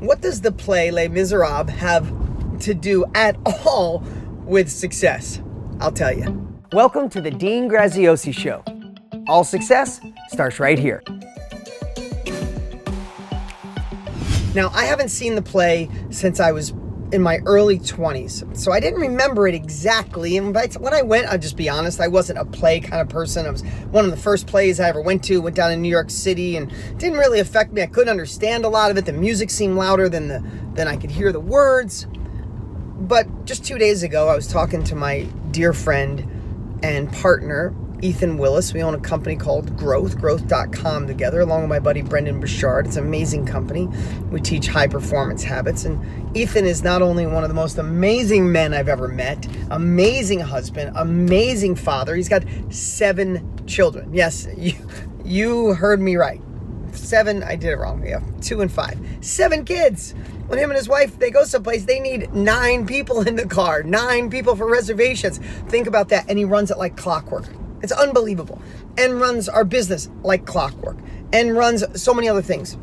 What does the play Les Miserables have to do at all with success? I'll tell you. Welcome to the Dean Graziosi Show. All success starts right here. Now, I haven't seen the play since I was in my early 20s, so I didn't remember it exactly. And when I went, I'll just be honest, I wasn't a play kind of person. It was one of the first plays I ever went down in New York City, and it didn't really affect me. I couldn't understand a lot of it. The music seemed louder than I could hear the words. But just 2 days ago, I was talking to my dear friend and partner, Ethan Willis. We own a company called growth.com together, along with my buddy Brendan Bouchard. It's an amazing company. We teach high performance habits. And Ethan is not only one of the most amazing men I've ever met, amazing husband, amazing father. He's got 7 children. Yes, you heard me right. 7, I did it wrong. Yeah, 2 and 5. 7 kids. When him and his wife, they go someplace, they need 9 people in the car, 9 people for reservations. Think about that. And he runs it like clockwork. It's unbelievable. And runs our business like clockwork. And runs so many other things.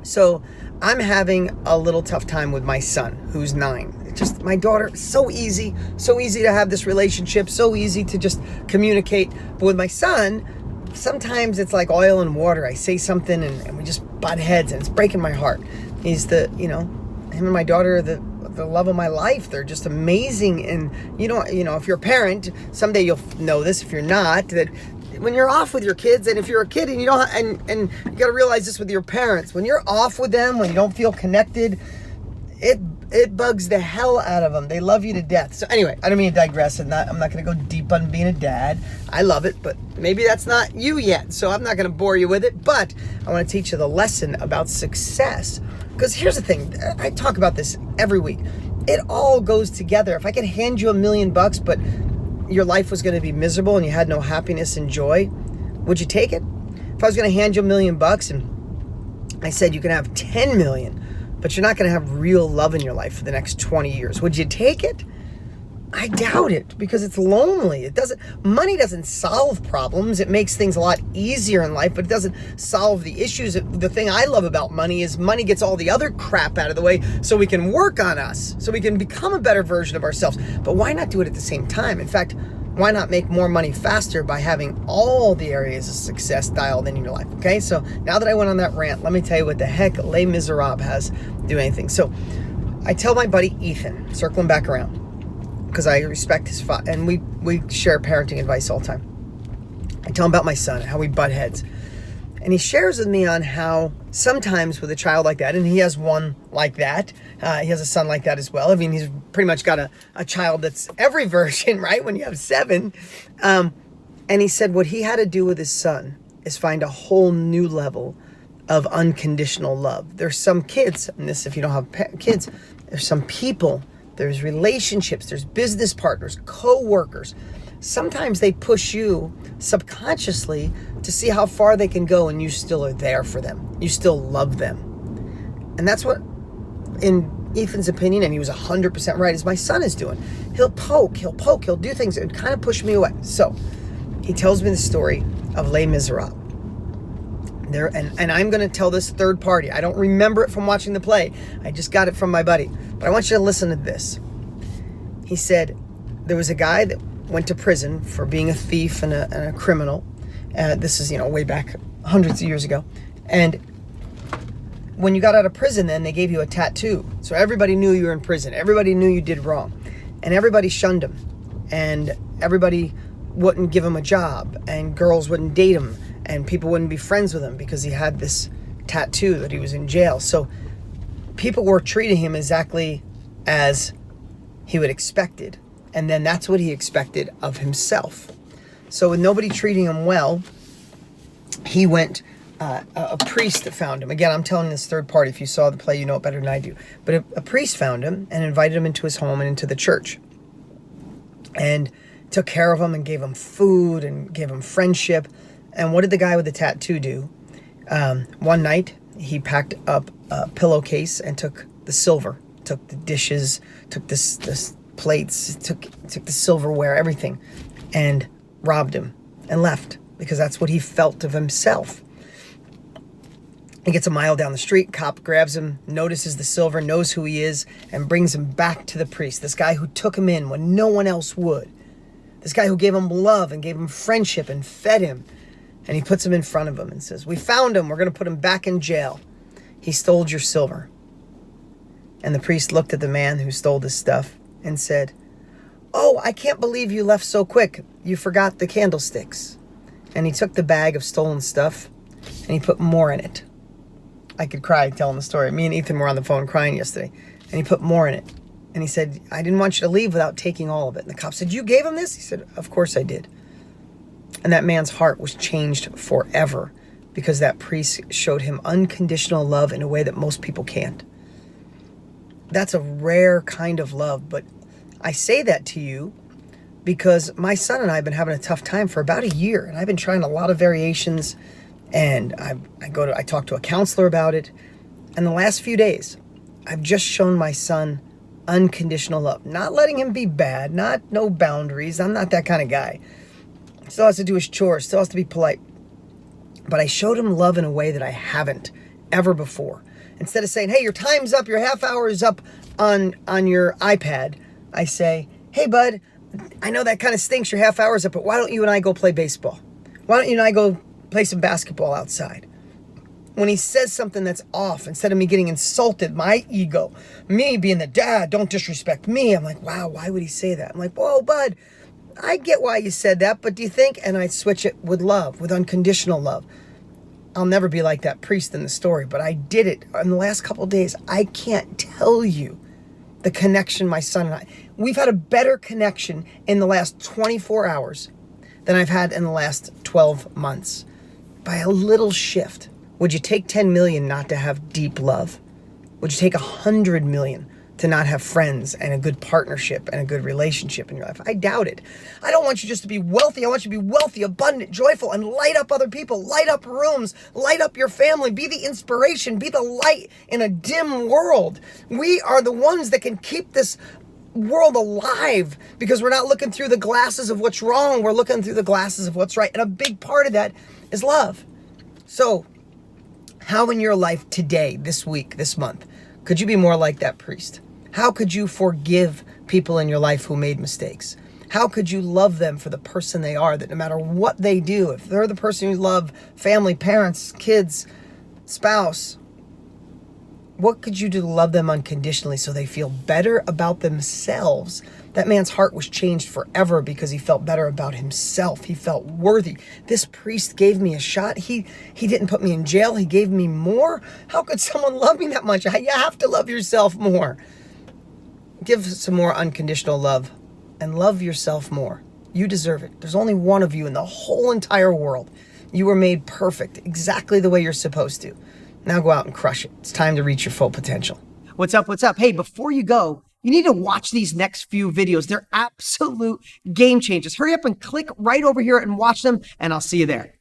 So I'm having a little tough time with my son, who's 9. It's just my daughter, so easy to have this relationship, so easy to just communicate. But with my son, sometimes it's like oil and water. I say something and we just butt heads, and it's breaking my heart. He's him and my daughter are the love of my life. They're just amazing. And if you're a parent, someday you'll know this. If you're not, that when you're off with your kids, and if you're a kid and you don't, and you got to realize this with your parents, when you're off with them, when you don't feel connected, it bugs the hell out of them. They love you to death. So anyway, I don't mean to digress, and I'm not going to go deep on being a dad. I love it, but maybe that's not you yet. So I'm not going to bore you with it, but I want to teach you the lesson about success. Because here's the thing, I talk about this every week. It all goes together. If I could hand you $1 million, but your life was going to be miserable and you had no happiness and joy, would you take it? If I was going to hand you $1 million and I said you can have 10 million, but you're not going to have real love in your life for the next 20 years, would you take it? I doubt it, because it's lonely. Money doesn't solve problems. It makes things a lot easier in life, but it doesn't solve the issues. The thing I love about money is money gets all the other crap out of the way so we can work on us, so we can become a better version of ourselves. But why not do it at the same time? In fact, why not make more money faster by having all the areas of success dialed in your life? Okay, so now that I went on that rant, let me tell you what the heck Les Miserables has to do anything. So I tell my buddy Ethan, circling back around, because I respect his father, and we share parenting advice all the time. I tell him about my son, how we butt heads. And he shares with me on how sometimes with a child like that, and he has one like that, he has a son like that as well. I mean, he's pretty much got a child that's every version, right, when you have 7. And he said what he had to do with his son is find a whole new level of unconditional love. There's some kids, and this if you don't have kids, there's some people, there's relationships, there's business partners, co-workers. Sometimes they push you subconsciously to see how far they can go, and you still are there for them. You still love them. And that's what, in Ethan's opinion, and he was 100% right, is my son is doing. He'll poke, he'll do things and kind of push me away. So he tells me the story of Les Miserables. And I'm going to tell this third party. I don't remember it from watching the play. I just got it from my buddy. But I want you to listen to this. He said there was a guy that went to prison for being a thief and a criminal. This is, way back hundreds of years ago. And when you got out of prison, then they gave you a tattoo. So everybody knew you were in prison. Everybody knew you did wrong. And everybody shunned him. And everybody wouldn't give him a job. And girls wouldn't date him. And people wouldn't be friends with him because he had this tattoo that he was in jail. So people were treating him exactly as he would expected. And then that's what he expected of himself. So with nobody treating him well, he went, a priest found him. Again, I'm telling this third party. If you saw the play, you know it better than I do. But a priest found him and invited him into his home and into the church. And took care of him and gave him food and gave him friendship. And what did the guy with the tattoo do? One night, he packed up a pillowcase and took the silver, took the dishes, took this plates, took the silverware, everything, and robbed him and left, because that's what he felt of himself. He gets a mile down the street, cop grabs him, notices the silver, knows who he is, and brings him back to the priest. This guy who took him in when no one else would. This guy who gave him love and gave him friendship and fed him. And he puts him in front of him and says, "We found him. We're going to put him back in jail. He stole your silver." And the priest looked at the man who stole this stuff and said, "Oh, I can't believe you left so quick. You forgot the candlesticks." And he took the bag of stolen stuff and he put more in it. I could cry telling the story. Me and Ethan were on the phone crying yesterday. And he put more in it. And he said, "I didn't want you to leave without taking all of it." And the cop said, "You gave him this?" He said, "Of course I did." And that man's heart was changed forever because that priest showed him unconditional love in a way that most people can't. That's a rare kind of love, but I say that to you because my son and I have been having a tough time for about a year, and I've been trying a lot of variations, and I talk to a counselor about it. And the last few days, I've just shown my son unconditional love, not letting him be bad, no boundaries. I'm not that kind of guy. Still has to do his chores, still has to be polite. But I showed him love in a way that I haven't ever before. Instead of saying, "Hey, your time's up, your half hour is up on your iPad," I say, "Hey, bud, I know that kind of stinks, your half hour's up, but why don't you and I go play baseball? Why don't you and I go play some basketball outside?" When he says something that's off, instead of me getting insulted, my ego, me being the dad, "Don't disrespect me," I'm like, wow, why would he say that? I'm like, "Whoa, bud, I get why you said that, but do you think," and I switch it with love, with unconditional love. I'll never be like that priest in the story, but I did it in the last couple of days. I can't tell you the connection my son and I, we've had a better connection in the last 24 hours than I've had in the last 12 months by a little shift. Would you take 10 million not to have deep love? Would you take 100 million to not have friends and a good partnership and a good relationship in your life? I doubt it. I don't want you just to be wealthy. I want you to be wealthy, abundant, joyful, and light up other people, light up rooms, light up your family, be the inspiration, be the light in a dim world. We are the ones that can keep this world alive because we're not looking through the glasses of what's wrong. We're looking through the glasses of what's right. And a big part of that is love. So how in your life today, this week, this month, could you be more like that priest? How could you forgive people in your life who made mistakes? How could you love them for the person they are, that no matter what they do, if they're the person you love, family, parents, kids, spouse, what could you do to love them unconditionally so they feel better about themselves? That man's heart was changed forever because he felt better about himself. He felt worthy. This priest gave me a shot. He didn't put me in jail. He gave me more. How could someone love me that much? You have to love yourself more. Give some more unconditional love and love yourself more. You deserve it. There's only one of you in the whole entire world. You were made perfect, exactly the way you're supposed to. Now go out and crush it. It's time to reach your full potential. What's up? What's up? Hey, before you go, you need to watch these next few videos. They're absolute game changers. Hurry up and click right over here and watch them, and I'll see you there.